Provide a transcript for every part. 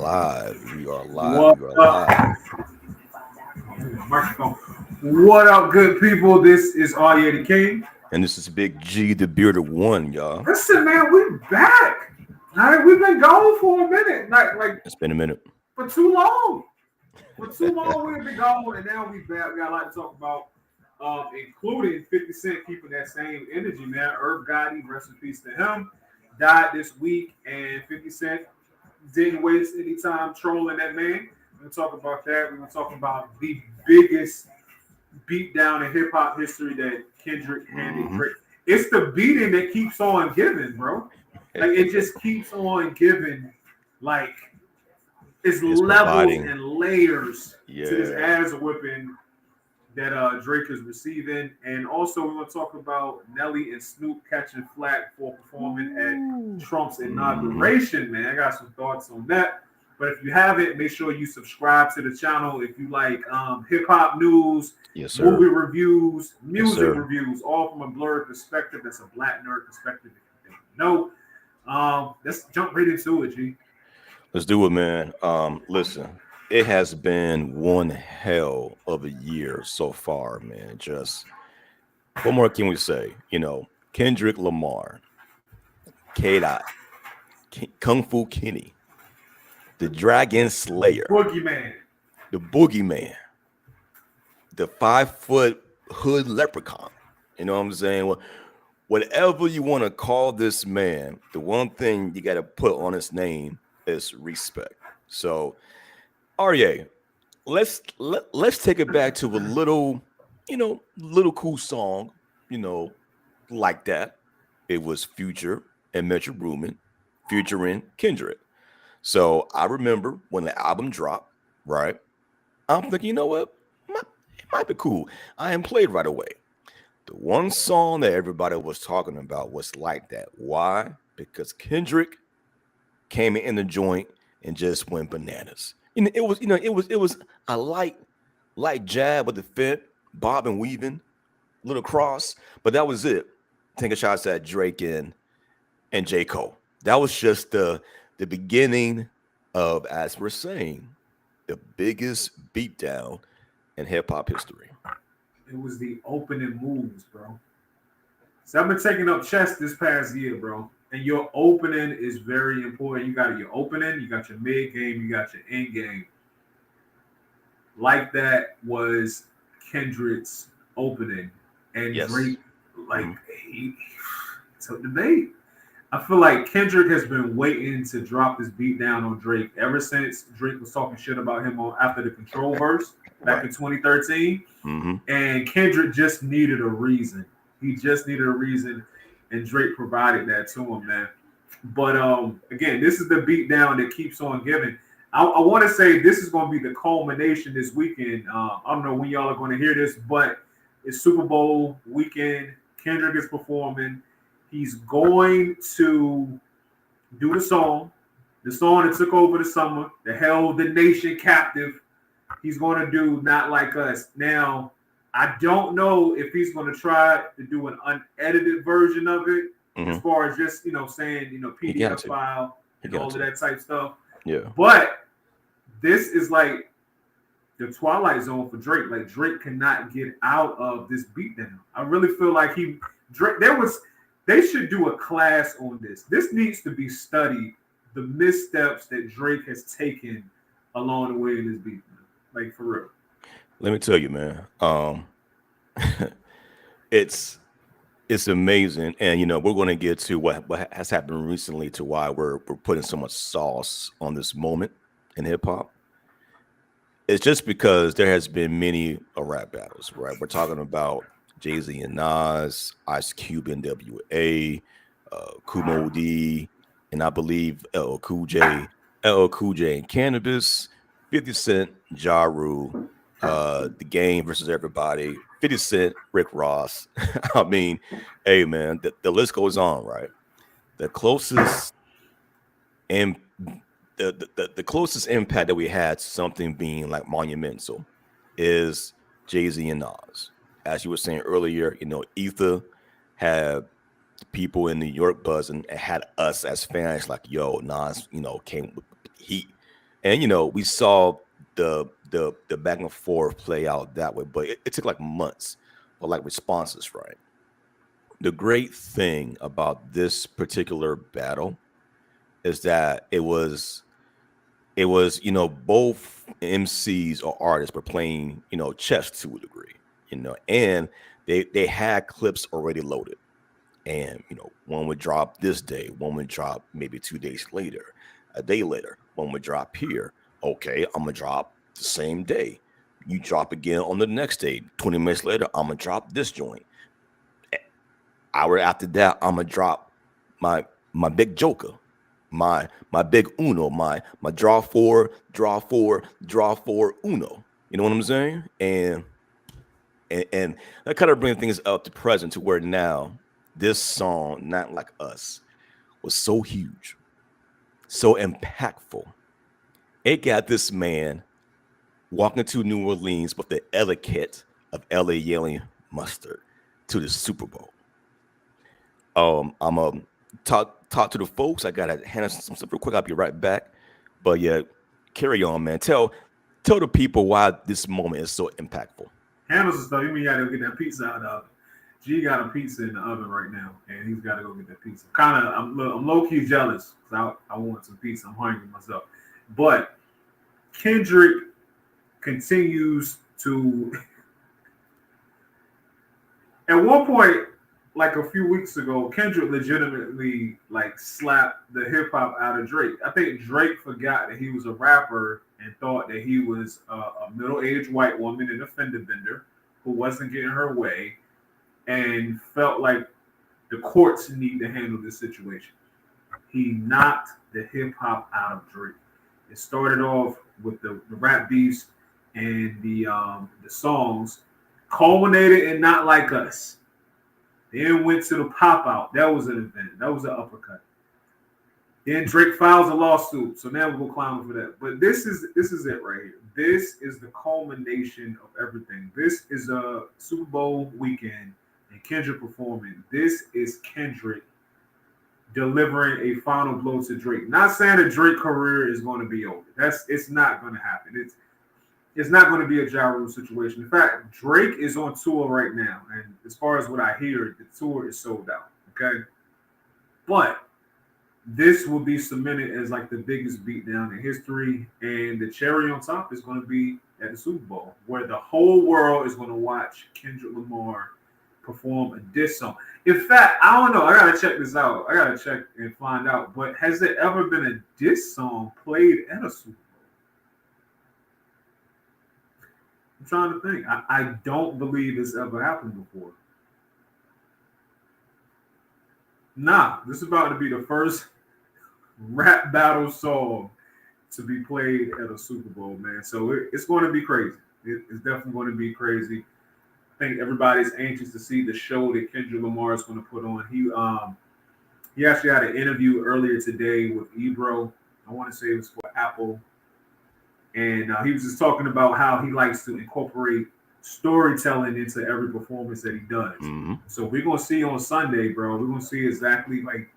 live. We are live. What We are live. up? Microphone. What up, good people? This is Arya the King. And this is Big G, the bearded one, y'all. Listen, man, we're back. All right, we've been gone for a minute, like It's been a minute. for too long. For too long, we've been gone, and now we back. We got a lot to talk about, including 50 Cent keeping that same energy, man. Irv Gotti, rest in peace to him, died this week, and 50 Cent didn't waste any time trolling that man. We're gonna talk about that. We're gonna talk about the biggest beatdown in hip hop history that Kendrick handed Mm-hmm. Drake. It's the beating that keeps on giving, bro. Like it just keeps on giving. Like it's It's levels providing. and layers to this Yeah. ass whipping that Drake is receiving. And also we're gonna talk about Nelly and Snoop catching flack for performing at Trump's inauguration, man. I got some thoughts on that. But if you haven't, make sure you subscribe to the channel. If you like hip hop news, Yes, movie sir. reviews, music sir. reviews, all from a blurred perspective. That's a black nerd perspective. If you don't know, let's jump right into it, G. Let's do it, man. Listen, it has been one hell of a year so far, man. Just what more can we say? Kendrick Lamar, K. Dot, Kung Fu Kenny, the Dragon Slayer, Boogeyman. the Boogeyman, the 5 foot hood leprechaun. You know what I'm saying? Whatever you want to call this man, the one thing you got to put on his name is respect. So, Arye, let's take it back to a little, little cool song, you know, like that. It was Future and Metro Boomin featuring Kendrick. So I remember when the album dropped, right? I'm thinking, you know what? It might be cool. I am played right away. The one song that everybody was talking about was like that. Why? Because Kendrick came in the joint and just went bananas. It was a light jab with the fit, bob and weaving, little cross, but that was it. Taking shots at Drake and J. Cole. That was just the beginning of, as we're saying, the biggest beatdown in hip hop history. It was the opening moves, bro. So I've been taking up chess this past year, bro. And your opening is very important. You got your opening, you got your mid game, you got your end game. Like that was Kendrick's opening. And Yes. Drake, like, Mhm. he took the bait. I feel like Kendrick has been waiting to drop this beat down on Drake ever since Drake was talking shit about him on after the Control verse back Right. in 2013. Hmm. And Kendrick just needed a reason. He just needed a reason, and Drake provided that to him, man. But again, this is the beatdown that keeps on giving. I want to say this is going to be the culmination this weekend. I don't know when y'all are going to hear this, but it's Super Bowl weekend. Kendrick is performing. He's going to do the song that took over the summer, that held the nation captive. He's going to do Not Like Us. Now, I don't know if he's going to try to do an unedited version of it, as Hmm. far as just, saying, He got PDF to. file He and got all of to. that type stuff. Yeah. But this is like the twilight zone for Drake. Like Drake cannot get out of this beatdown. I really feel like they should do a class on this. This needs to be studied, the missteps that Drake has taken along the way in this beatdown. Like for real. Let me tell you, man. it's it's amazing, and we're going to get to what has happened recently to why we're putting so much sauce on this moment in hip hop. It's just because there has been many rap battles, right? We're talking about Jay-Z and Nas, Ice Cube and WA, Kumo D, and I believe LL Cool J and Cannabis, 50 Cent, Ja Rule, The Game versus Everybody, 50 Cent, Rick Ross. I mean, hey man, the list goes on, right? The closest and the closest impact that we had to something being like monumental is Jay-Z and Nas. As you were saying earlier, Ether had people in New York buzzing and had us as fans like, yo, Nas, came with heat. And we saw the back and forth play out that way, but it took like months for like responses, right? The great thing about this particular battle is that it was both MCs or artists were playing chess to a degree, and they had clips already loaded, and one would drop this day, one would drop maybe 2 days later, a day later, one would drop here. Okay, I'm gonna drop the same day. You drop again on the next day. 20 minutes later, I'm gonna drop this joint. Hour after that, I'm gonna drop my my big joker, my big uno, my draw four uno. You know what I'm saying? And that kind of brings things up to present to where now this song, Not Like Us, was so huge, so impactful. It got this man walking to New Orleans with the etiquette of LA yelling mustard to the Super Bowl. I'm talk to the folks. I gotta handle some stuff real quick. I'll be right back. But yeah, carry on, man. Tell the people why this moment is so impactful. Handles and stuff. You mean you gotta go get that pizza out of the oven? G got a pizza in the oven right now, and he's got to go get that pizza. I'm low key jealous because I want some pizza. I'm hungry myself. But Kendrick continues to. At one point, like a few weeks ago, Kendrick legitimately like slapped the hip hop out of Drake. I think Drake forgot that he was a rapper and thought that he was a middle-aged white woman in a fender bender who wasn't getting her way, and felt like the courts need to handle this situation. He knocked the hip hop out of Drake. It started off with the rap beefs and the songs, culminated in Not Like Us. Then went to the pop out. That was an event. That was an uppercut. Then Drake files a lawsuit. So now we'll go clown for that. But this is it right here. This is the culmination of everything. This is a Super Bowl weekend and Kendrick performing. This is Kendrick delivering a final blow to Drake. Not saying that Drake's career is going to be over. It's not going to happen. It's not going to be a Ja Rule situation. In fact, Drake is on tour right now, and as far as what I hear, the tour is sold out. Okay, but this will be cemented as like the biggest beatdown in history, and the cherry on top is going to be at the Super Bowl, where the whole world is going to watch Kendrick Lamar perform a diss song. In fact, I don't know. I gotta check this out. I gotta check and find out. But has there ever been a diss song played at a Super Bowl? I'm trying to think. I don't believe it's ever happened before. Nah, this is about to be the first rap battle song to be played at a Super Bowl, man. So it's going to be crazy. It's definitely going to be crazy. I think everybody's anxious to see the show that Kendrick Lamar is going to put on. He actually had an interview earlier today with Ebro. I want to say it was for Apple. And he was just talking about how he likes to incorporate storytelling into every performance that he does. Mm-hmm. So we're going to see on Sunday, bro. We're going to see exactly like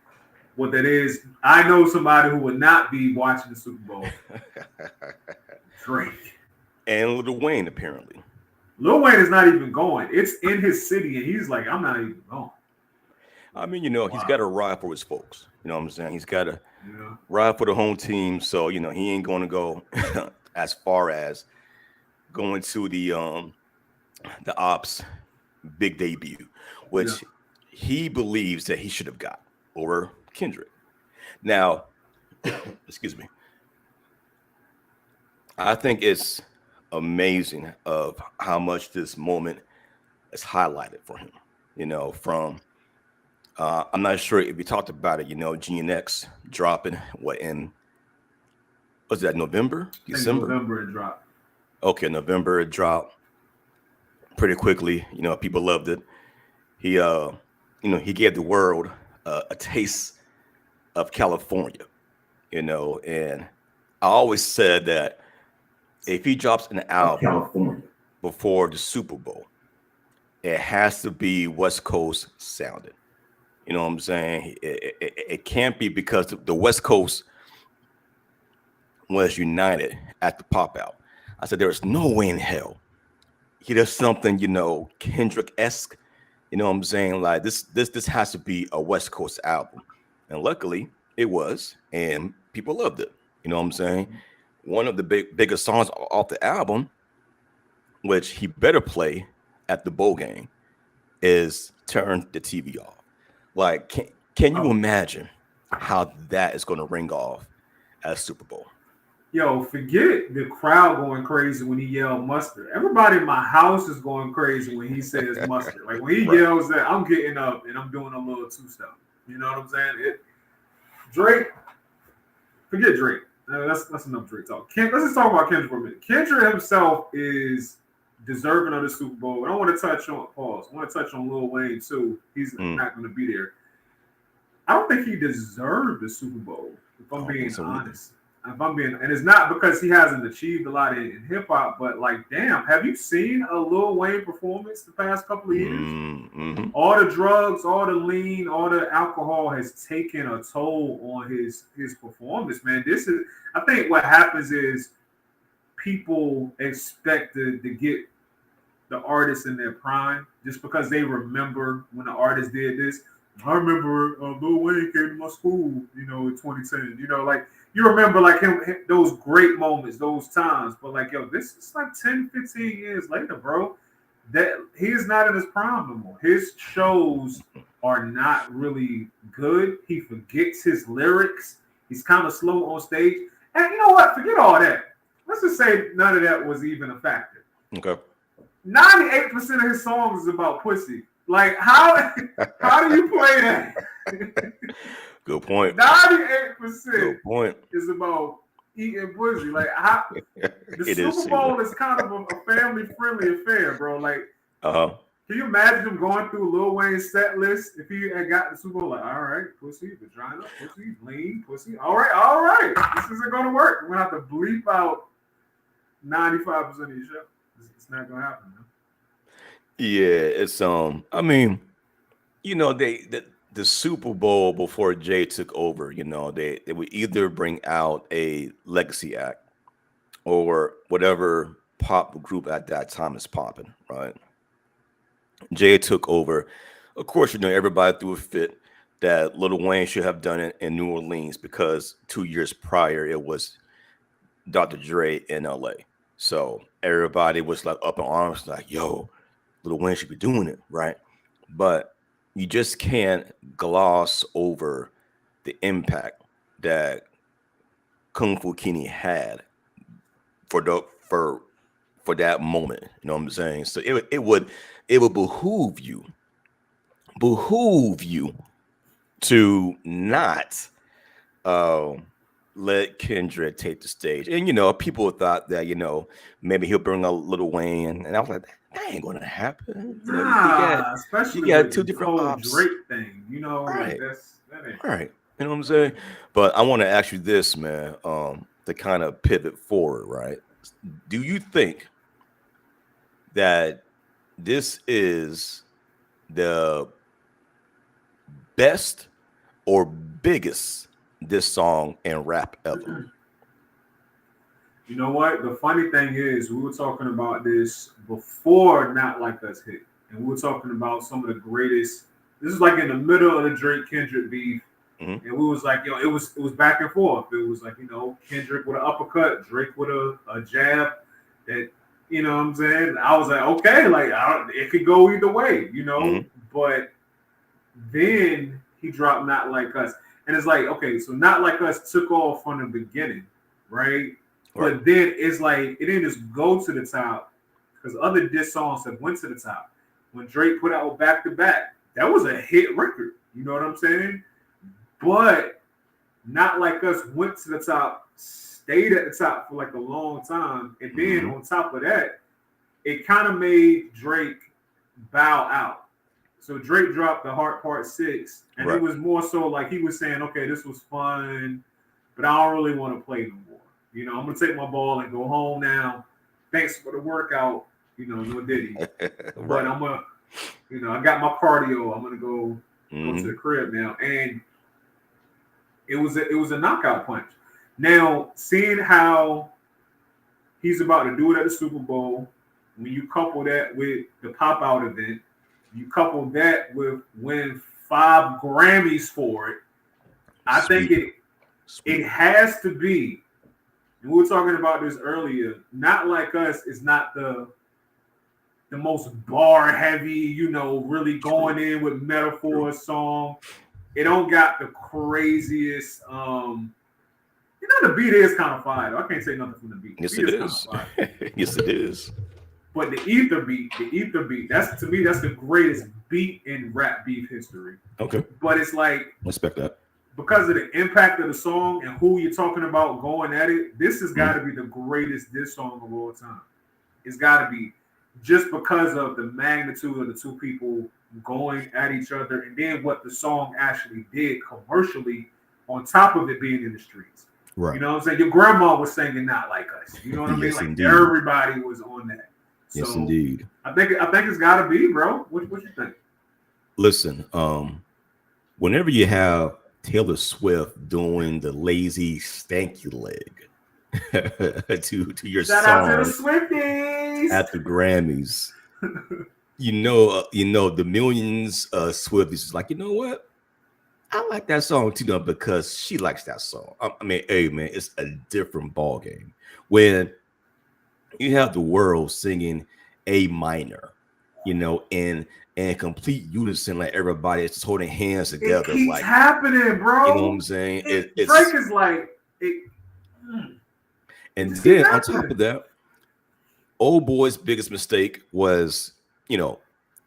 what that is. I know somebody who would not be watching the Super Bowl. Drake. And Lil Wayne, apparently. Lil Wayne is not even going. It's in his city, and he's like, I'm not even going. I mean, he's got to ride for his folks. You know what I'm saying? He's got to Yeah. ride for the home team. So, he ain't going to go as far as going to the Ops big debut, which he believes that he should have got over Kendrick. Now, excuse me. I think it's amazing of how much this moment is highlighted for him. From I'm not sure if we talked about it. GNX dropping was that November, December? November it dropped. Okay, November it dropped pretty quickly. People loved it. He he gave the world a taste of California. And I always said that if he drops an album before the Super Bowl, it has to be West Coast sounding. You know what I'm saying? It can't be, because the West Coast was united at the pop out. I said, there is no way in hell he does something, Kendrick-esque. You know what I'm saying? Like this has to be a West Coast album. And luckily it was, and people loved it. You know what I'm saying? One of the biggest songs off the album, which he better play at the bowl game, is Turn the TV Off. Like, can you Oh, imagine how that is gonna ring off at Super Bowl? yo, forget the crowd going crazy when he yelled mustard. Everybody in my house is going crazy when he says mustard. Like when he Right. yells that, I'm getting up and I'm doing a little two-step. You know what I'm saying? Drake, forget Drake. That's enough Drake talk. Let's just talk about Kendrick for a minute. Kendrick himself is deserving of the Super Bowl. I don't want to touch on pause. I want to touch on Lil Wayne too. He's not going to be there. I don't think he deserved the Super Bowl, if I'm being honest. If I'm being, and it's not because he hasn't achieved a lot in hip hop, but like, damn, have you seen a Lil Wayne performance the past couple of years? Mm-hmm. All the drugs, all the lean, all the alcohol has taken a toll on his performance, man. I think what happens is people expect to get the artist in their prime just because they remember when the artist did this. I remember Lil Wayne came to my school, in 2010. Like you remember like him those great moments, those times. But like, yo, this is like 10, 15 years later, bro. That he is not in his prime no more. His shows are not really good. He forgets his lyrics. He's kind of slow on stage. And you know what? Forget all that. Let's just say none of that was even a factor. Okay. 98% of his songs is about pussy. Like how do you play that? Good point. 98% Good point. is about eating pussy. Like how the Super Bowl is kind of a family-friendly affair, bro. Like, can you imagine him going through Lil Wayne's set list if he had got the Super Bowl? Like, all right, pussy, vagina, pussy, lean, pussy. All right. This isn't going to work. We're going to have to bleep out 95% of your show. It's not going to happen, man. Yeah, it's I mean, the Super Bowl before Jay took over, they would either bring out a legacy act or whatever pop group at that time is popping, right? Jay took over. Of course, everybody threw a fit that Lil Wayne should have done it in New Orleans because 2 years prior it was Dr. Dre in LA. So everybody was like up in arms, like, yo, Lil Wayne should be doing it, right? But you just can't gloss over the impact that Kung Fu Kenny had for that moment. You know what I'm saying? So it would behoove you to not let Kendrick take the stage. And people thought that maybe he'll bring a Lil Wayne, and I was like, that ain't gonna happen. Especially you got with two the different whole ops. Drake thing, Right. like that ain't Right. You know what I'm saying? But I want to ask you this, man, to kind of pivot forward, right? Do you think that this is the best or biggest diss song in rap ever? You know what? The funny thing is, we were talking about this before Not Like Us hit. And we were talking about some of the greatest. This is like in the middle of the Drake Kendrick beef. Mm-hmm. And we was like, it was back and forth. It was like, Kendrick with an uppercut, Drake with a jab. That, you know what I'm saying? I was like, okay, like it could go either way, Mm-hmm. But then he dropped Not Like Us. And it's like, okay, so Not Like Us took off from the beginning, right? But then it's like it didn't just go to the top because other diss songs have went to the top. When Drake put out Back to Back, that was a hit record. You know what I'm saying? But Not Like Us went to the top, stayed at the top for like a long time, and then on top of that, it kind of made Drake bow out. So Drake dropped the Heart Part 6, and it was more so like he was saying, okay, this was fun, but I don't really want to play no more. I'm going to take my ball and go home now. Thanks for the workout. No diddy. But I'm going to, I got my cardio. I'm going to go to the crib now. And it was a knockout punch. Now, seeing how he's about to do it at the Super Bowl, when you couple that with the pop out event, you couple that with winning 5 Grammys for it, I think Sweet. it has to be. And we were talking about this earlier. Not Like Us is not the most bar heavy, really going True. in with True. metaphors song. It don't got the craziest. The beat is kind of fire. Though. I can't say nothing from the beat. The Yes, beat it is kind of is. fire. Yes, it is. But the ether beat, that's to me, that's the greatest beat in rap beef history. Okay. But it's like Respect that. because of the impact of the song and who you're talking about going at it, this has got Mhm. to be the greatest diss song of all time. It's got to be just because of the magnitude of the two people going at each other and then what the song actually did commercially on top of it being in the streets. Right. You know what I'm saying? Your grandma was singing Not Like Us. You know what I mean? Yes, Like indeed. everybody was on that. Yes, So indeed. I think it's got to be, bro. What you think? Listen, whenever you have Taylor Swift doing the lazy stanky leg to your Shout out to the song Swifties. at the Grammys, the millions of Swifties is like, you know what? I like that song too, though, because she likes that song. I mean, hey man, it's a different ball game when you have the world singing A minor, in complete unison, like everybody is just holding hands It together, keeps like happening, you know what bro. I'm saying. Drake It's is like, it and just keeps then on top happening. of that, old boy's biggest mistake was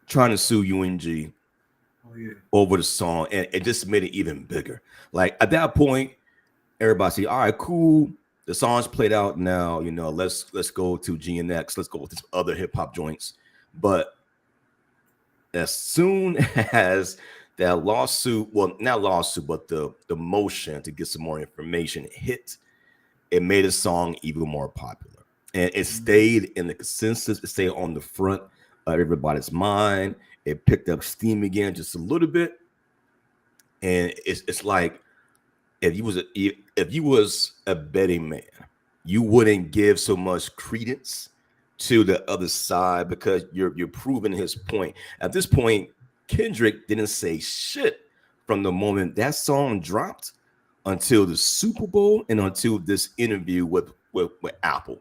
trying to sue UNG Oh yeah. over the song, and it just made it even bigger. Like at that point, everybody say, all right, cool. The song's played out now. Let's go to GNX. Let's go with this other hip hop joints. But as soon as that lawsuit, well, not lawsuit, but the motion to get some more information hit, it made a song even more popular. And it Mhm. stayed in the consensus, it stayed on the front of everybody's mind. It picked up steam again just a little bit. And it's like if you was a betting man, you wouldn't give so much credence to the other side because you're proving his point. At this point, Kendrick didn't say shit from the moment that song dropped until the Super Bowl and until this interview with Apple.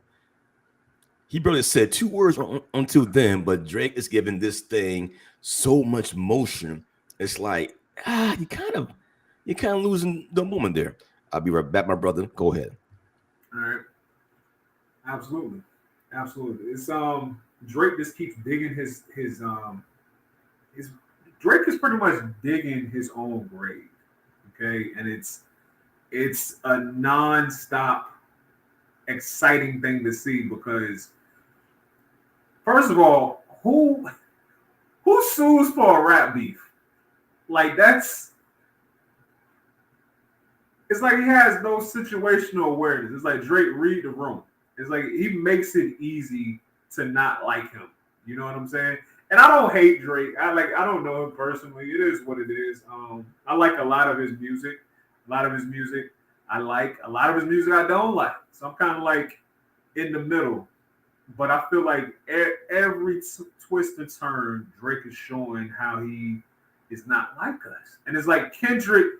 He barely said 2 words until then, but Drake is giving this thing so much motion. It's like you kind of losing the moment there. I'll be right back, my brother. Go ahead. All right. Absolutely. Absolutely. It's Drake just keeps digging his Drake is pretty much digging his own grave. Okay. And it's a non-stop exciting thing to see because first of all, who sues for a rap beef? Like it's like he has no situational awareness. It's like Drake read the room. It's like he makes it easy to not like him. You know what I'm saying? And I don't hate Drake. I don't know him personally. It is what it is. I like a lot of his music. A lot of his music I like. A lot of his music I don't like. So I'm kind of like in the middle. But I feel like every twist and turn, Drake is showing how he is not like us. And it's like Kendrick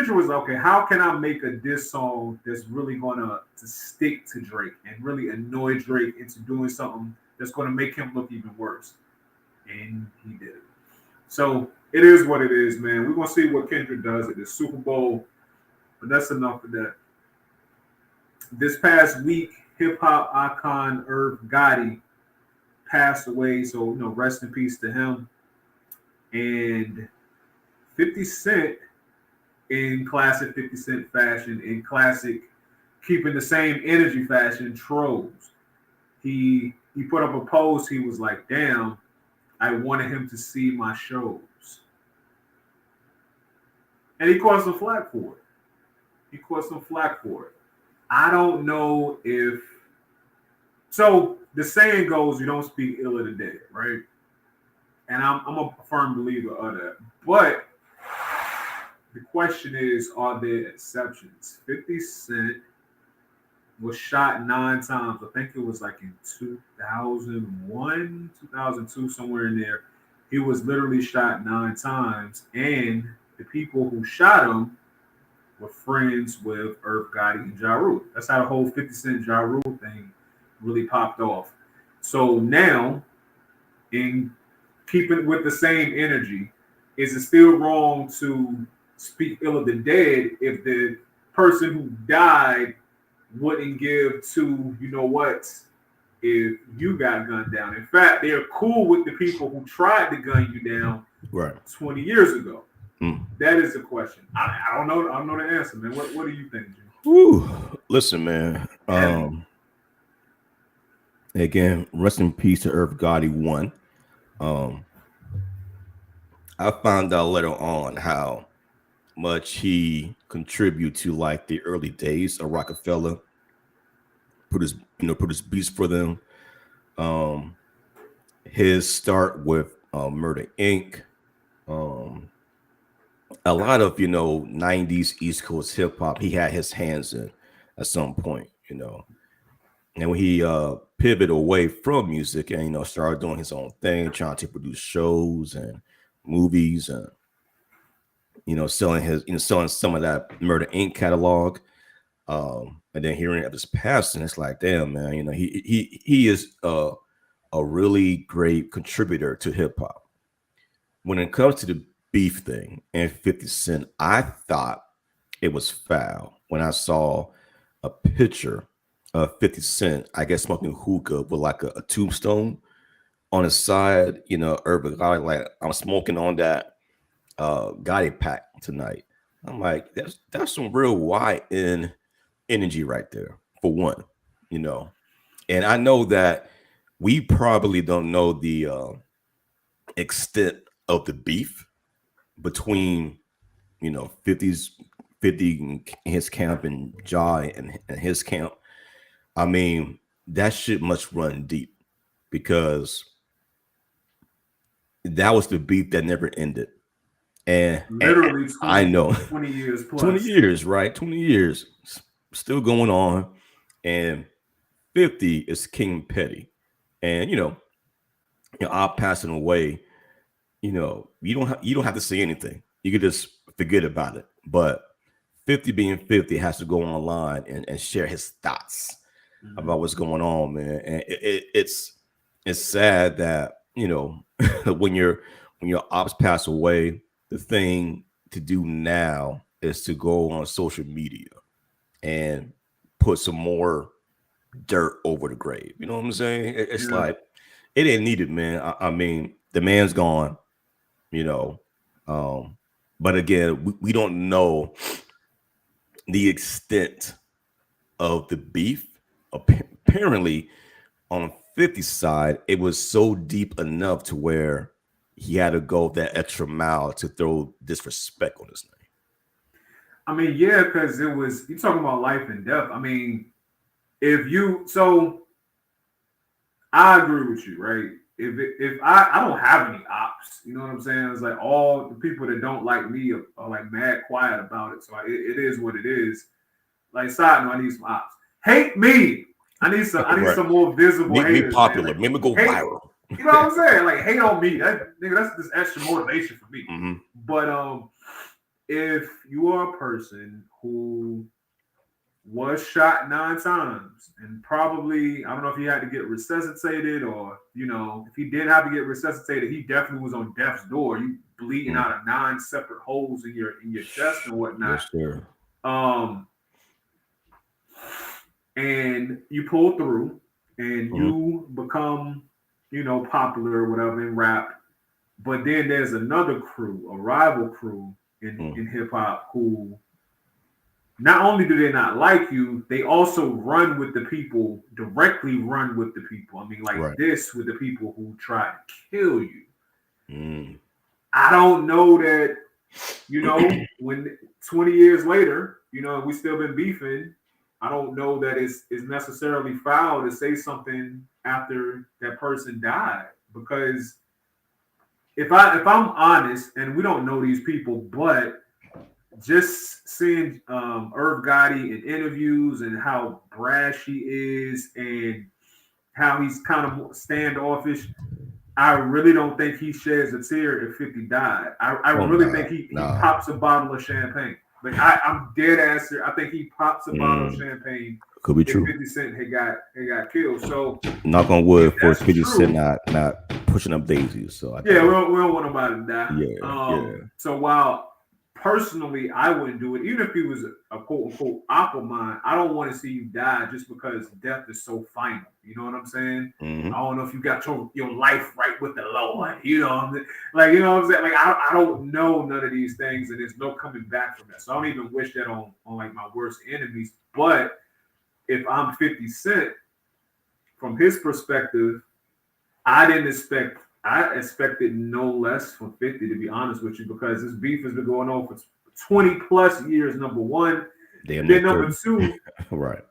was okay. How can I make a diss song that's really gonna to stick to Drake and really annoy Drake into doing something that's gonna make him look even worse? And he did it. So it is what it is, man. We're gonna see what Kendrick does at the Super Bowl, but that's enough of that. This past week, hip hop icon Irv Gotti passed away, so rest in peace to him. And 50 Cent in classic 50 Cent fashion, in classic keeping the same energy fashion, trolls. He put up a post. He was like, "Damn, I wanted him to see my shows," and he caught some flack for it. He caught some flack for it. I don't know if so. The saying goes, "You don't speak ill of the dead," right? And I'm a firm believer of that. But the question is, are there exceptions? 50 Cent was shot 9 times. I think it was like in 2001, 2002, somewhere in there. He was literally shot 9 times, and the people who shot him were friends with Irv Gotti and Ja Rule. That's how the whole 50 Cent Ja Rule thing really popped off. So now, in keeping with the same energy, is it still wrong to speak ill of the dead if the person who died wouldn't give to, you know what, if you got gunned down? In fact, they're cool with the people who tried to gun you down Right. 20 years ago. Mm. That is the question. I don't know. I don't know the answer, man. What do you think, Jim? Whew. Listen, man. Heavy. Again, rest in peace to Irv Gotti one. Um, I found out later on how much he contributed to like the early days of Rockefeller. Put his beats for them. Um, his start with Murder Inc. Um, a lot of 90s East Coast hip hop he had his hands in at some point. And when he pivoted away from music and started doing his own thing, trying to produce shows and movies and selling selling some of that Murder Inc. catalog. And then hearing of his passing, it's like, damn, man, he is a really great contributor to hip hop. When it comes to the beef thing and 50 Cent, I thought it was foul when I saw a picture of 50 Cent, I guess smoking hookah with like a tombstone on his side, Urban Gotti, like I'm smoking on that Gotti pack tonight. I'm like, that's some real wide in energy right there, for one, you know. And I know that we probably don't know the extent of the beef between 50's 50 in his camp and Ja and his camp. I mean, that shit must run deep because that was the beef that never ended. And Literally I 20, know 20 years 20 plus. years, right? 20 years still going on. And 50 is King Petty. And I'm passing away, you don't have to say anything. You could just forget about it. But 50 being 50 has to go online and share his thoughts Mhm. about what's going on, man. And it's sad that when your ops pass away, the thing to do now is to go on social media and put some more dirt over the grave. You know what I'm saying? It's Yeah. like it didn't need it, man. I mean, the man's gone, you know. Um, but again, we don't know the extent of the beef. Apparently, on 50's side, it was so deep enough to where he had to go that extra mile to throw disrespect on his name. I mean, yeah, because it was you talking about life and death. I mean, if you so I agree with you, right? If I don't have any ops, you know what I'm saying? It's like all the people that don't like me are like mad quiet about it. So it is what it is. Like side note, I need some ops. Hate me. I need Right. some more visible Make me haters, man. popular. Like Make me go hate, viral. you know what I'm saying? Like hate on me. That nigga, that's just extra motivation for me. Hmm. But if you are a person who was shot 9 times and probably I don't know if he had to get resuscitated or if he did have to get resuscitated, he definitely was on death's door. You bleeding Mm. out of 9 separate holes in your chest and whatnot. Yes, sir. Um, and you pull through and Hmm. you become popular or whatever in rap. But then there's another crew, a rival crew Mm. in hip hop who not only do they not like you, they also run with the people, directly run with the people. I mean, like Right. this with the people who try to kill you. Mm. I don't know that, when 20 years later, we still been beefing. I don't know that it's necessarily foul to say something after that person died. Because if I'm honest, and we don't know these people, but just seeing Irv Gotti in interviews and how brash he is and how he's kind of standoffish. I really don't think he sheds a tear if 50 died. I Oh really think nah, he nah. pops a bottle of champagne. Like I'm dead ass serious. I think he pops a bottle of champagne Could be if true. 50 Cent had got killed. So Knock on if wood for that's 50 Cent true, not pushing up daisies. So I yeah, think we don't want nobody to die. yeah, yeah. So while personally I wouldn't do it, even if he was a quote unquote Aquaman, I don't want to see you die just because death is so final. You know what I'm saying? I Hmm. don't know if you got your life right with the Lord. You know, like you know what I'm saying. Like I don't know none of these things, and there's no coming back from that. So I don't even wish that on like my worst enemies. But if I'm 50 Cent, from his perspective, I didn't expect. I expected no less from 50, to be honest with you, because this beef has been going on for 20 plus years, number one. Damn And near then number 30. two, Right.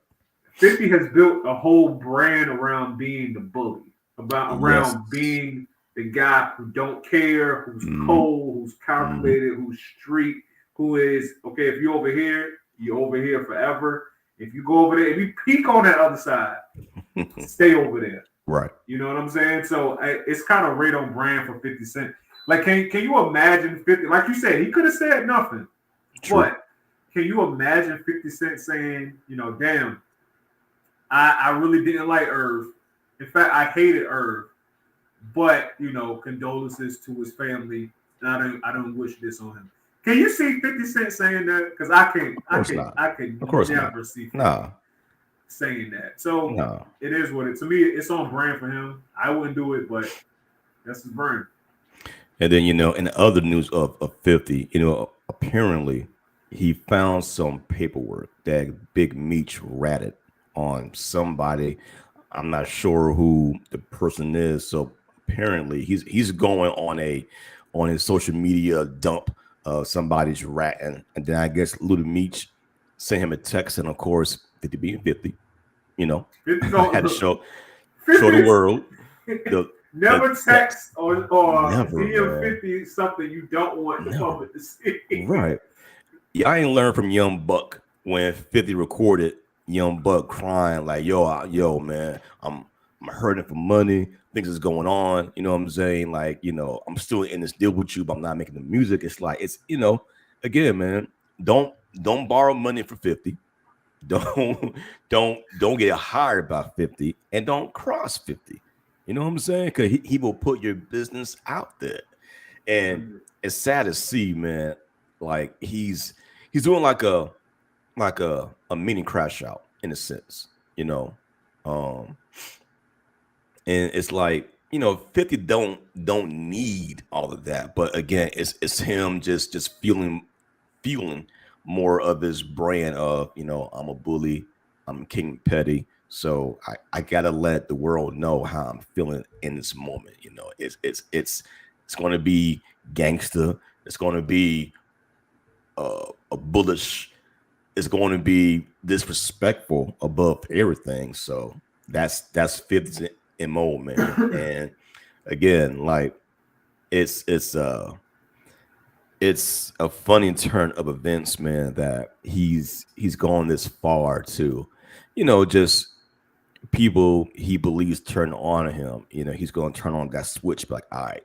50 has built a whole brand around being the bully, about Yes. around being the guy who don't care, who's Hmm. cold, who's Hmm. calculated, who's street, who is okay. If you're over here, you're over here forever. If you go over there, if you peek on that other side, stay over there. Right. You know what I'm saying? So it's kind of right on brand for 50 Cent. Like, can you imagine 50? Like you said, he could have said nothing, True. but can you imagine 50 Cent saying, damn, I really didn't like Irv. In fact, I hated Irv, but condolences to his family. And I don't wish this on him. Can you see 50 Cent saying that? Because I can Of I course can not. I can Of course not. never see 50 Nah. saying that. So Nah. it is what it to me, it's on brand for him. I wouldn't do it, but that's his brand. And then, in the other news of 50, apparently he found some paperwork that Big Meech ratted on somebody. I'm not sure who the person is. So apparently he's going on his social media dump of somebody's ratting. And then I guess Little Meech sent him a text, and of course, 50 being 50, 50 I don't had to look. show 50 the is world the never text. text or Never, DM man. 50 something you don't want the Never. public to see. Right. Yeah, I ain't learned from Young Buck when 50 recorded Young Buck crying like, yo, man, I'm hurting for money. Things is going on. You know what I'm saying? Like, I'm still in this deal with you, but I'm not making the music. It's like again, man, don't borrow money for 50. Don't don't get hired by 50 and don't cross 50. You know what I'm saying? Because he will put your business out there. And it's sad to see, man. Like he's doing like a mini crash out in a sense, um, and it's like 50 don't need all of that, but again, it's him just feeling more of his brand of I'm a bully, I'm King Petty, so I gotta let the world know how I'm feeling in this moment. It's going to be gangster, it's going to be a bullish, it's going to be disrespectful above everything. So that's 50's MO, man. And again, like it's it's uh it's a funny turn of events, man, that he's gone this far to, just people he believes turn on him. He's going to turn on that switch, be like, all right,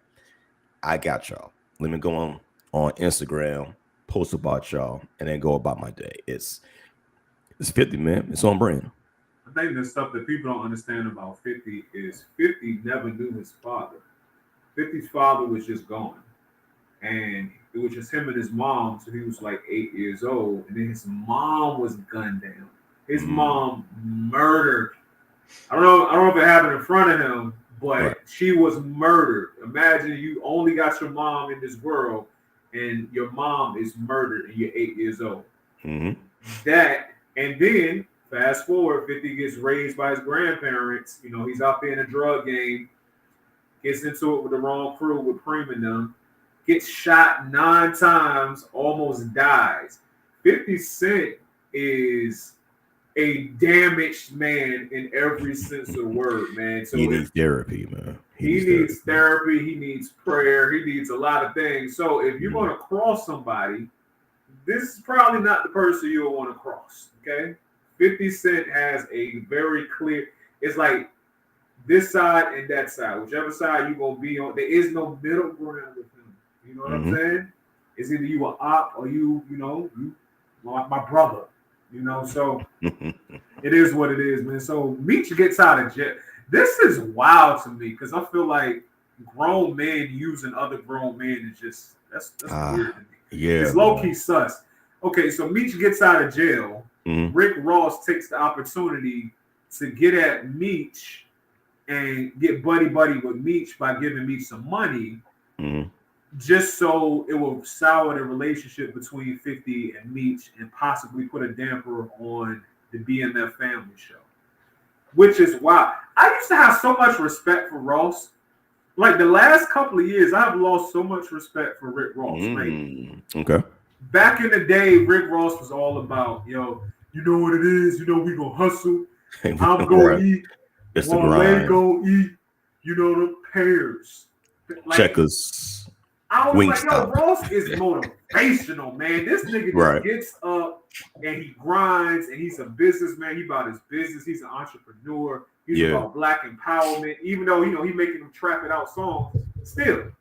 I got y'all. Let me go on Instagram, post about y'all, and then go about my day. It's 50, man. It's on brand. I think the stuff that people don't understand about 50 is 50 never knew his father. 50's father was just gone. And it was just him and his mom. So he was like 8 years old. And then his mom was gunned down. His Mm, mom murdered. I don't know if it happened in front of him, but right. she was murdered. Imagine you only got your mom in this world and your mom is murdered and you're 8 years old. Hmm. That, and then fast forward, 50 gets raised by his grandparents. He's out there in a drug game, gets into it with the wrong crew with Preem and them, gets shot 9 times, almost dies. 50 Cent is a damaged man in every sense of the word, man. He So if needs therapy, man. He he needs needs therapy. therapy, he needs prayer, he needs a lot of things. So if you're Mm, going to cross somebody, this is probably not the person you'll want to cross. Okay, 50 Cent has a very clear. It's like this side and that side. Whichever side you're gonna be on, there is no middle ground with him. You know what I'm saying? It's either you an op or you my brother. You know, so it is what it is, man. So Meech gets out of jail. This is wild to me because I feel like grown men using other grown men is just that's weird to me. Yeah, it's low key sus. Okay, so Meech gets out of jail. Rick Ross takes the opportunity to get at Meech and get buddy with Meech by giving Meech some money, just so it will sour the relationship between 50 and Meech and possibly put a damper on the BMF family show. Which is wild. I used to have so much respect for Ross. Like the last couple of years, I've lost so much respect for Rick Ross. Okay. Back in the day, Rick Ross was all about, yo, you know what it is? You know, we gonna hustle. I'm gonna eat. Wale gonna eat. You know, the pears. Like, checkers. I was like, yo, Ross is motivational, man. This nigga just gets up and he grinds and he's a businessman. He about his business. He's an entrepreneur. He's about black empowerment. Even though, he making them trap it out songs, still,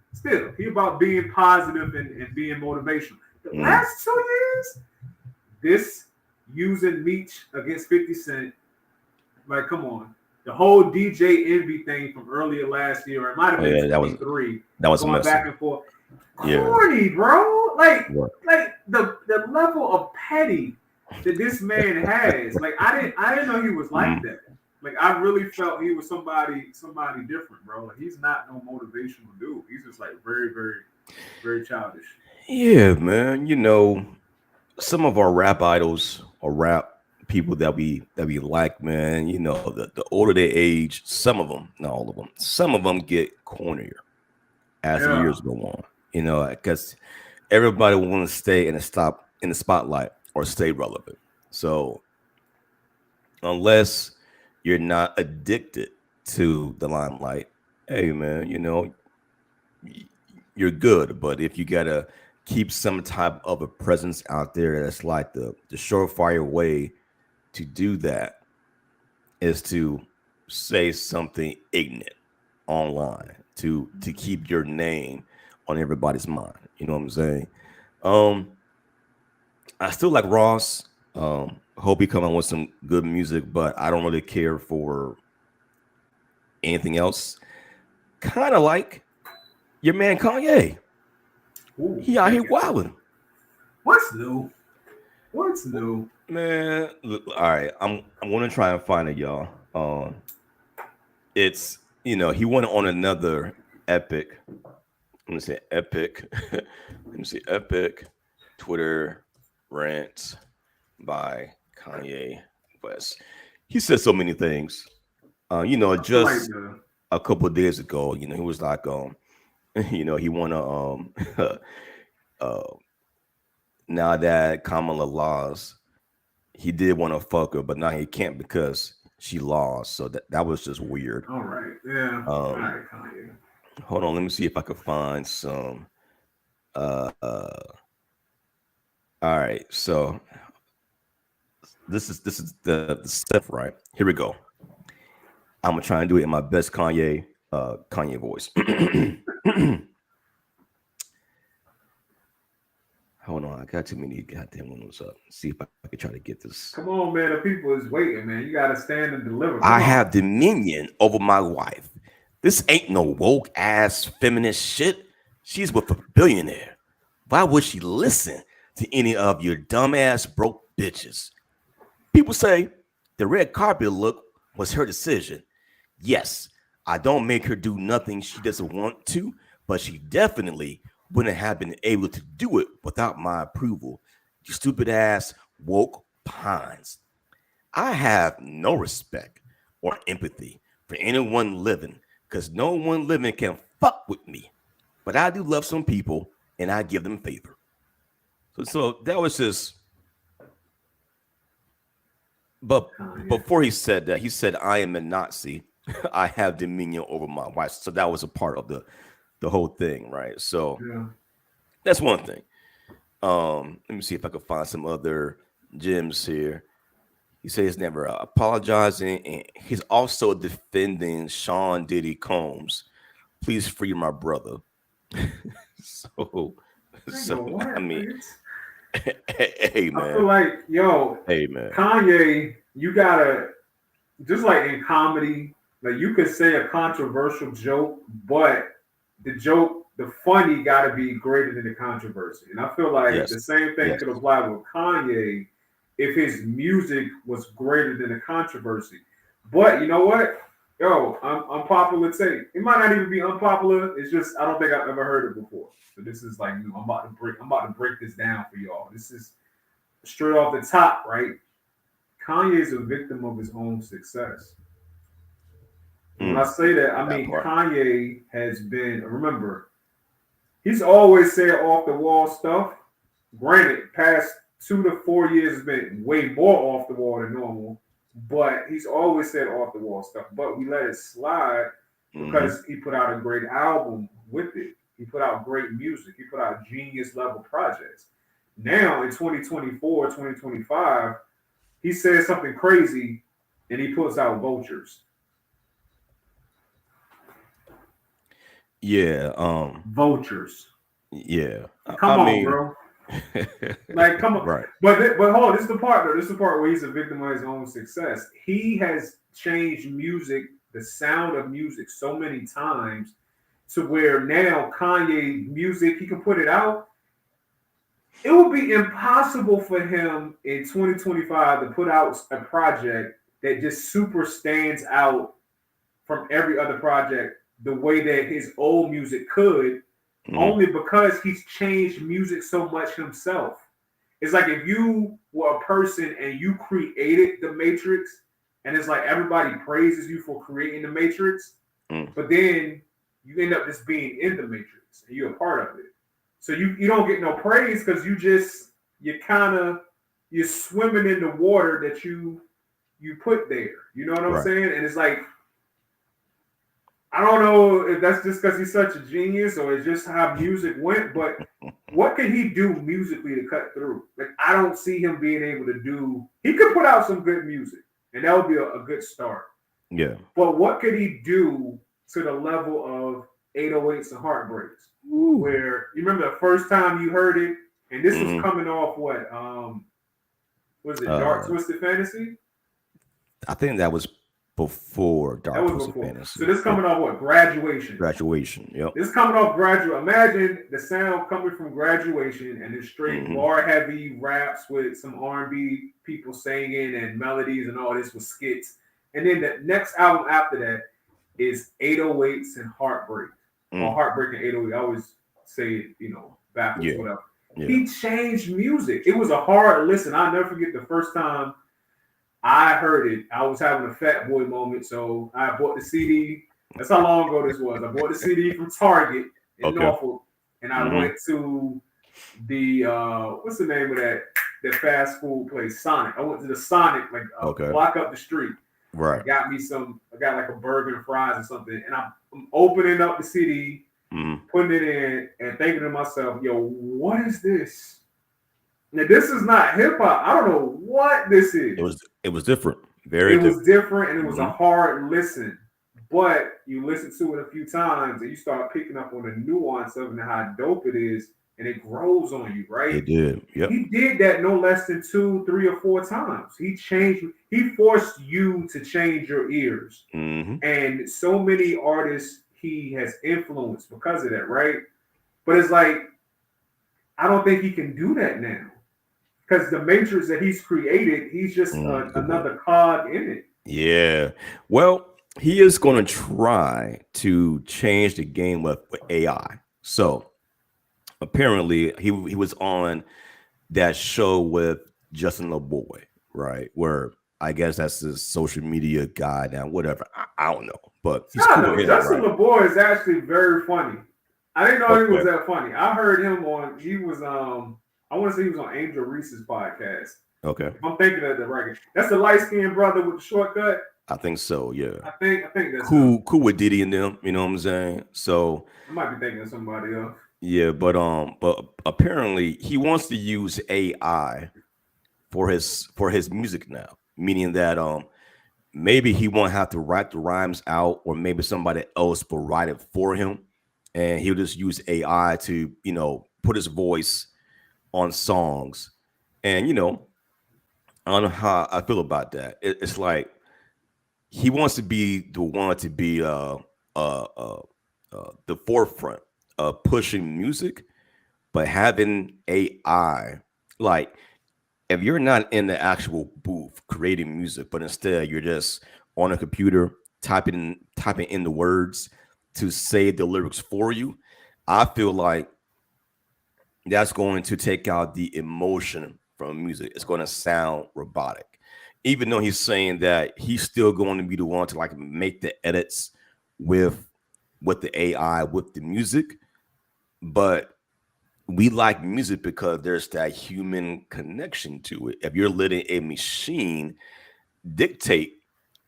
he about being positive and being motivational. The last 2 years, this using Meech against 50 Cent, like, come on. The whole DJ Envy thing from earlier last year, it might have been 23. That was going back and forth. Corny, bro. Like the level of petty that this man has. Like I didn't know he was like that. Like I really felt he was somebody different, bro. Like he's not no motivational dude. He's just like very, very, very childish. Yeah, man. Some of our rap idols or rap people that we like, man, the older they age, some of them, not all of them, some of them get cornier as the years go on. Because everybody want to stay in the spotlight or stay relevant. So unless you're not addicted to the limelight, hey man, you're good. But if you gotta keep some type of a presence out there, that's like the surefire way to do that is to say something ignorant online to keep your name on everybody's mind. You know what I'm saying? I still like Ross. Hope he come out with some good music, but I don't really care for anything else. Kind of like your man Kanye. Ooh, he out here wilding. What's new? Man, look, all right. I'm gonna try and find it, y'all. It's he went on another epic. Let me say epic. Let me see epic Twitter rant by Kanye West. He said so many things. Just a couple of days ago, he was like, he wanna now that Kamala lost, he did want to fuck her, but now he can't because she lost. So that was just weird. All right, yeah. All right, Kanye. Hold on, let me see if I can find some. All right, so this is the stuff, right? Here we go. I'm gonna try and do it in my best Kanye voice. Hold on, I got too many goddamn windows up. See if I can try to get this. Come on, man. The people is waiting, man. You gotta stand and deliver. I have dominion over my wife. This ain't no woke ass feminist shit. She's with a billionaire. Why would she listen to any of your dumbass broke bitches? People say the red carpet look was her decision. Yes, I don't make her do nothing she doesn't want to, but she definitely wouldn't have been able to do it without my approval. You stupid ass woke pines. I have no respect or empathy for anyone living because no one living can fuck with me. But I do love some people and I give them favor. So that was just. But before he said that, he said, I am a Nazi. I have dominion over my wife. So that was a part of the whole thing, right? So that's one thing. Let me see if I can find some other gems here. He says he's never apologizing, and he's also defending Sean Diddy Combs. Please free my brother. so, Nigga, what? I mean, Like, it's, hey I feel man, like, yo, hey man, Kanye, you gotta, just like in comedy, like you could say a controversial joke, but the joke, the funny gotta be greater than the controversy. And I feel like yes, the same thing yes, could apply with Kanye if his music was greater than the controversy. But you know what? Yo, unpopular take. It might not even be unpopular. It's just I don't think I've ever heard it before. So this is like new. I'm about to break this down for y'all. This is straight off the top, right? Kanye is a victim of his own success. And when I mm, say that, I that mean part. Kanye has been. Remember, he's always said off the wall stuff. Granted, past 2 to 4 years has been way more off the wall than normal, but he's always said off the wall stuff. But we let it slide Hmm. because he put out a great album with it. He put out great music. He put out genius level projects. Now in 2024, 2025, he says something crazy and he puts out vultures. Yeah, Vultures. yeah. I Come on, mean, bro. Like, come on. right. But hold on, this is the part though. This is the part where he's a victim of his own success. He has changed music, the sound of music, so many times to where now Kanye music, he can put it out. It would be impossible for him in 2025 to put out a project that just super stands out from every other project the way that his old music could, Hmm. only because he's changed music so much himself. It's like if you were a person and you created the Matrix, and it's like everybody praises you for creating the Matrix, Mm, but then you end up just being in the Matrix and you're a part of it. So you don't get no praise because you kind of you're swimming in the water that you put there. You know what I'm right. saying? And it's like I don't know if that's just because he's such a genius or it's just how music went, but what can he do musically to cut through? Like, I don't see him being able to do, he could put out some good music, and that would be a good start. Yeah. But what could he do to the level of 808s and heartbreaks? Woo. Where you remember the first time you heard it, and this was Hmm. coming off what? Was it Dark Uh, Twisted Fantasy? I think that was before That Dark was Twisted before. So Fantasy. this Yeah. coming off what? Graduation. Graduation. Yep. This coming off graduate. Imagine the sound coming from graduation and it's straight Hmm. bar heavy raps with some R&B people singing and melodies and all this with skits. And then the next album after that is 808s and Heartbreak. Or Mm. Heartbreak and 808. I always say it, backwards, Yeah. whatever. Yeah. He changed music. It was a hard listen. I'll never forget the first time I heard it. I was having a fat boy moment. So I bought the CD. That's how long ago this was. I bought the CD from Target in Okay. Norfolk, and I Hmm. went to the what's the name of that fast food place? Sonic. I went to the Sonic like a Okay. block up the street. I Right. got me some. I got like a burger and fries or something, and I'm opening up the CD, Hmm. putting it in, and thinking to myself, "Yo, what is this? Now this is not hip hop. I don't know what this It is." was it was different. It Very was different. different and it was a Hmm. hard listen. But you listen to it a few times and you start picking up on the nuance of it and how dope it is, and it grows on you, right? It did. Yep. He did that no less than two, 3 or 4 times. He forced you to change your ears. Hmm. And so many artists he has influenced because of that, right? But it's like, I don't think he can do that now. Because the matrix that he's created, he's just Good point. another cog in it. Yeah. Well, he is going to try to change the game with AI. So apparently, he was on that show with Justin LeBoy, right? Where I guess that's his social media guy now. Whatever. I don't know, but he's Side cool note, headed, Justin right? LeBoy is actually very funny. I didn't know he was Okay. that funny. I heard him on he was I want to say he was on Angel Reese's podcast. Okay. If I'm thinking of the record. That's the light skinned brother with the shortcut. I think so. Yeah. I think that's him. Cool with Diddy and them. You know what I'm saying? So I might be thinking of somebody else. Yeah, but apparently he wants to use AI for his music now, meaning that maybe he won't have to write the rhymes out, or maybe somebody else will write it for him, and he'll just use AI to put his voice on songs. And I don't know how I feel about that. It's like he wants to be the one to be the forefront of pushing music, but having AI, like if you're not in the actual booth creating music, but instead you're just on a computer typing in the words to say the lyrics for you, I feel like that's going to take out the emotion from music. It's going to sound robotic. Even though he's saying that he's still going to be the one to like make the edits with the AI with the music, but we like music because there's that human connection to it. If you're letting a machine dictate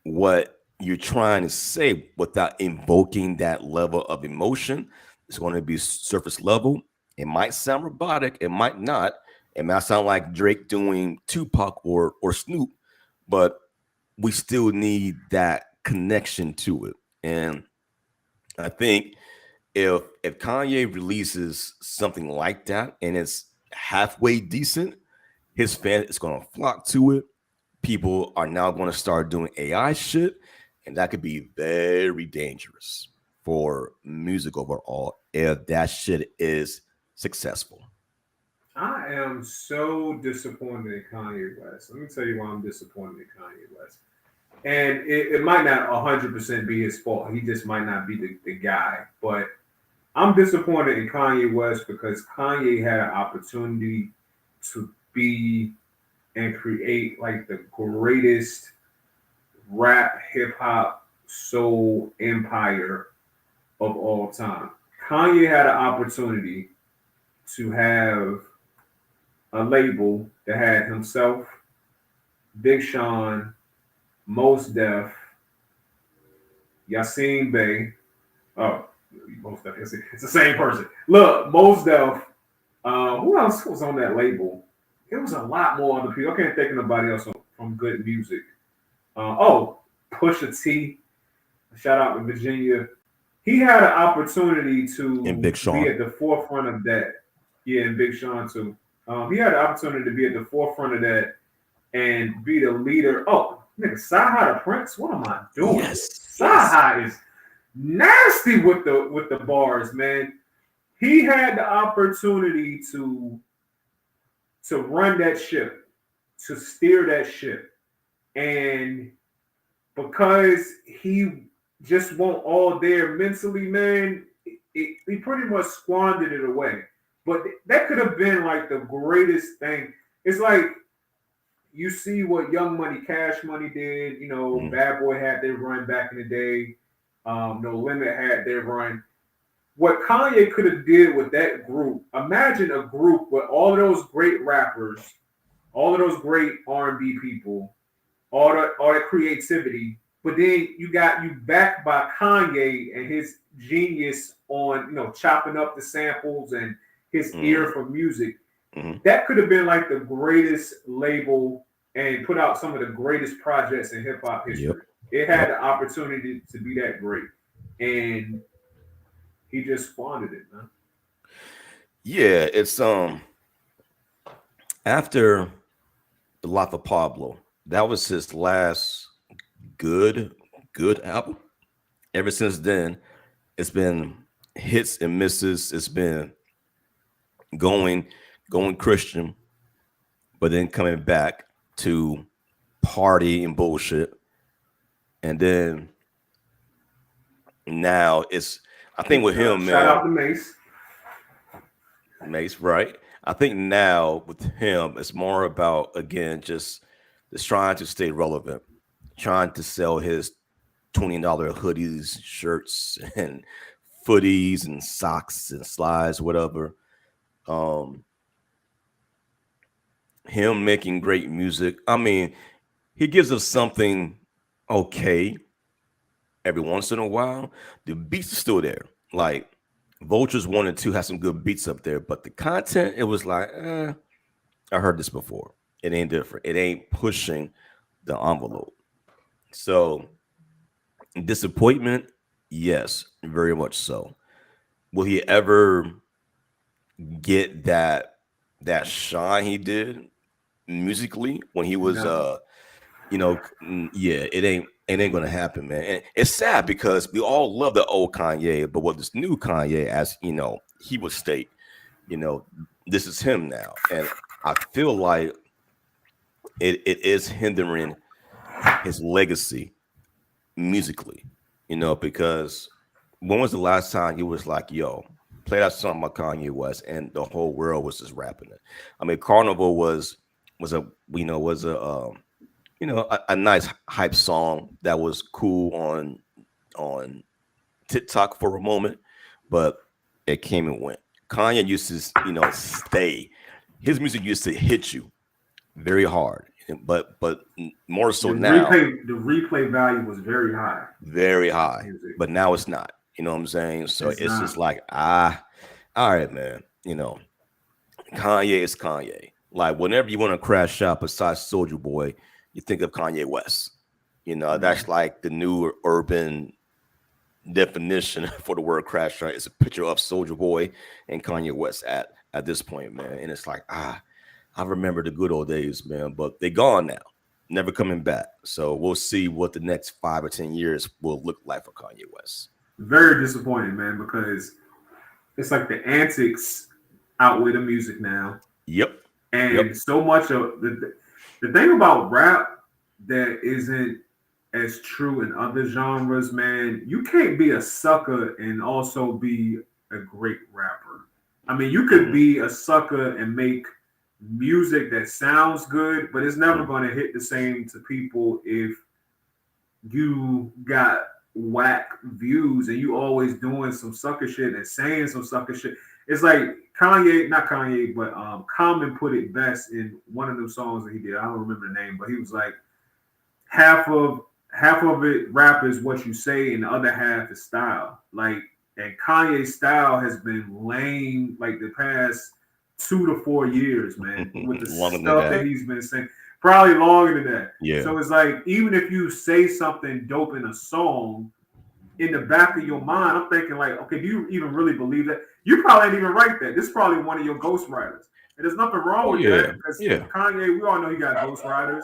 what you're trying to say without invoking that level of emotion, it's going to be surface level. It might sound robotic, it might not. It might sound like Drake doing Tupac or Snoop, but we still need that connection to it. And I think if Kanye releases something like that and it's halfway decent, his fan is going to flock to it. People are now going to start doing AI shit, and that could be very dangerous for music overall if that shit is successful. I am so disappointed in Kanye West. Let me tell you why I'm disappointed in Kanye West. And it might not 100% be his fault. He just might not be the guy. But I'm disappointed in Kanye West because Kanye had an opportunity to be and create like the greatest rap, hip hop, soul empire of all time. Kanye had an opportunity to have a label that had himself, Big Sean, Mos Def, Yassine Bey. Oh, Mos Def. It's the same person. Look, Mos Def. Who else was on that label? It was a lot more other people. I can't think of nobody else from good music. Oh, Pusha T. Shout out to Virginia. He had an opportunity And to Big be Sean. at the forefront of that. Yeah, and Big Sean too. He had an opportunity to be at the forefront of that and be the leader. Oh, nigga, Saha the Prince. What am I doing? Yes, yes. Saha is nasty with the bars, man. He had the opportunity to run that ship, to steer that ship, and because he just won't all there mentally, man, he pretty much squandered it away. But that could have been like the greatest thing. It's like you see what Young Money, Cash Money did. You know, Mm. Bad Boy had their run back in the day. No Limit had their run. What Kanye could have did with that group. Imagine a group with all of those great rappers, all of those great R&B people, all that creativity, but then you backed by Kanye and his genius on chopping up the samples and his ear Mm. for music. Mm. That could have been like the greatest label and put out some of the greatest projects in hip hop Yep. history. It had Yep. the opportunity to be that great, and he just squandered it, man. Yeah, it's after the Life of Pablo. That was his last good good album. Ever since then, it's been hits and misses. It's been going going Christian, but then coming back to party and bullshit. And then now it's I think with him, Shout man, out to Mace. Mace, right? I think now with him, it's more about again just trying to stay relevant, trying to sell his $20 hoodies, shirts, and footies and socks and slides, whatever. Um, him making great music. I mean, he gives us something okay every once in a while. The beats are still there. Like Vultures 1 and 2 had some good beats up there, but the content, it was like, I heard this before. It ain't different. It ain't pushing the envelope. So disappointment, yes, very much so. Will he ever get that shine he did musically when he was No, yeah, it ain't gonna happen, man. And it's sad because we all love the old Kanye, but what this new Kanye, as he would state, you know, this is him now. And I feel like it is hindering his legacy musically, because when was the last time you was like, yo, play that song by Kanye West, and the whole world was just rapping it? I mean, Carnival was a was a nice hype song that was cool on TikTok for a moment, but it came and went. Kanye used to stay. His music used to hit you very hard, but more so now, the replay value was very high. very high. Music. But now it's not. You know what I'm saying? So It's it's just not. like, all right, man. Kanye is Kanye. Like whenever you want to crash out besides Soldier Boy, you think of Kanye West. That's Mhm. like the new urban definition for the word crash out. It's a picture of Soldier Boy and Kanye West at this point, man. And it's like, I remember the good old days, man, but they're gone now. Never coming back. So we'll see what the next 5 or 10 years will look like for Kanye West. Very disappointing, man, because it's like the antics outweigh the music now, Yep. Yep. and so much of the thing about rap that isn't as true in other genres, man. You can't be a sucker and also be a great rapper. I mean, you could Hmm. be a sucker and make music that sounds good, but it's never Hmm. going to hit the same to people if you got whack views and you always doing some sucker shit and saying some sucker shit. It's like Kanye, not Kanye, but Common put it best in one of them songs that he did. I don't remember the name, but he was like, half of half of it rap is what you say, and the other half is style. Like, and Kanye's style has been lame like the past 2 to 4 years, man, with the Longer than stuff that that. he's been saying. Probably longer than that. Yeah. So it's like even if you say something dope in a song, in the back of your mind, I'm thinking like, okay, do you even really believe that? You probably ain't even write that. This is probably one of your ghostwriters. And there's nothing wrong Oh with that yeah. because Yeah. Kanye, we all know he got ghostwriters,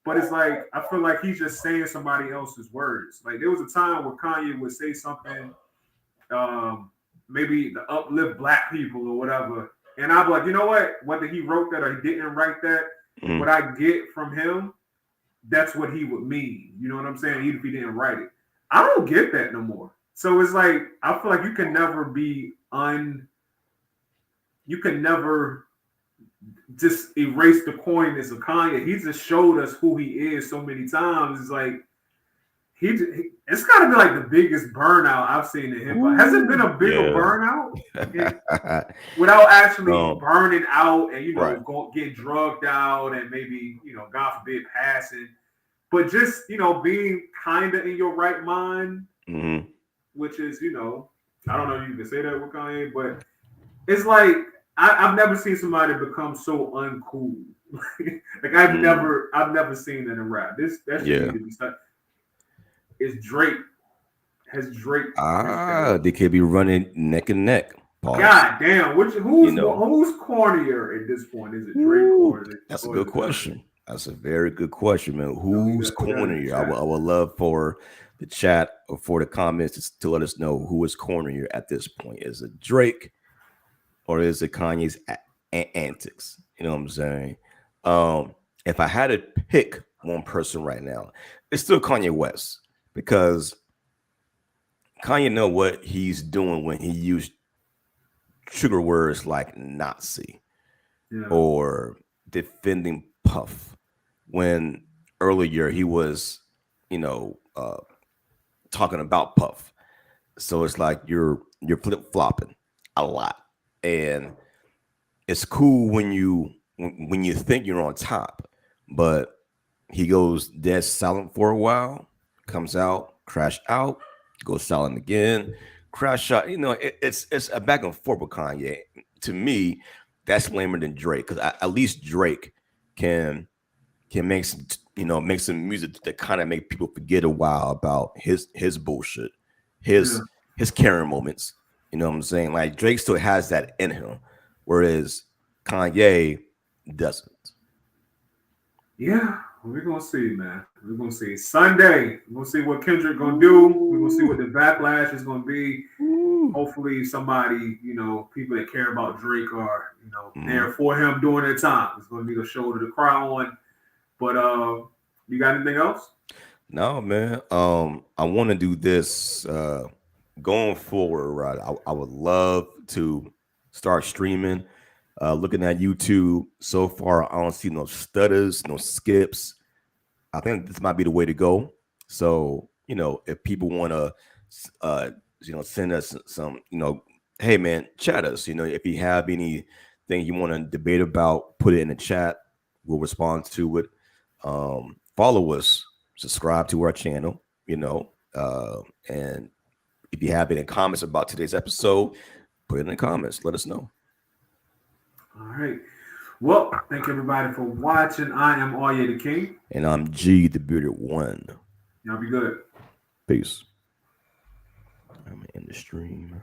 but it's like I feel like he's just saying somebody else's words. Like there was a time where Kanye would say something, um, maybe to uplift black people or whatever, and I'd be like, you know what? Whether he wrote that or he didn't write that, Mhm. what I get from him, that's what he would mean. You know what I'm saying? Even if he didn't write it. I don't get that no more. So it's like I feel like you can never be you can never just erase the coyness of Kanye. He just showed us who he is so many times. It's like it's got to be like the biggest burnout I've seen in hip hop. Has it been Ooh, a bigger yeah. burnout in, without actually um, burning out and right. getting drugged out and maybe God forbid passing, but just being kind of in your right mind, Hmm. which is I don't know if you can say that with Kanye, but it's like I've never seen somebody become so uncool. Like Mm. I've never seen that in rap. That should Yeah. need to be stuck. Is Drake has Drake They could be running neck and neck. Pause. God damn, You know. who's cornier at this point? Is it Drake Ooh, or that's a is good it Kanye? question. That's a very good question, man. No, Who's put that in the cornerier? I would, chat. I would love for the chat or for the comments to let us know who is cornerier at this point. Is it Drake or is it Kanye's antics? You know what I'm saying? If I had to pick one person right now, it's still Kanye West because Kanye know what he's doing when he used trigger words like Nazi Yeah, or defending Puff when earlier he was, you know, uh, talking about Puff. So it's like you're flip flopping a lot, and it's cool when you think you're on top, but he goes dead silent for a while, comes out, crash out, goes silent again. Crash shot. It's a back and forth with Kanye. To me, that's lamer than Drake because at least Drake can make some make some music that kind of make people forget a while about his bullshit, Yeah. his his Karen moments. You know what I'm saying? Like Drake still has that in him, whereas Kanye doesn't. Yeah, we're gonna see, man. We're gonna see Sunday. We're gonna see what Kendrick gonna do. We're gonna see what the backlash is gonna be. Ooh. Hopefully, somebody, people that care about Drake are, Mhm. there for him during that time. It's gonna be the shoulder to cry on. But you got anything else? No, man. I want to do this going forward, right? I would love to start streaming. Looking at YouTube so far, I don't see no stutters, no skips. I think this might be the way to go. So, if people want to, uh, send us some, hey man, chat us. If you have anything you want to debate about, put it in the chat. We'll respond to it. Follow us, subscribe to our channel. And if you have any comments about today's episode, put it in the comments. Let us know. All right. Well, thank everybody for watching. I am Arya the King. And I'm G, the bearded one. Y'all be good. Peace. I'm in the stream.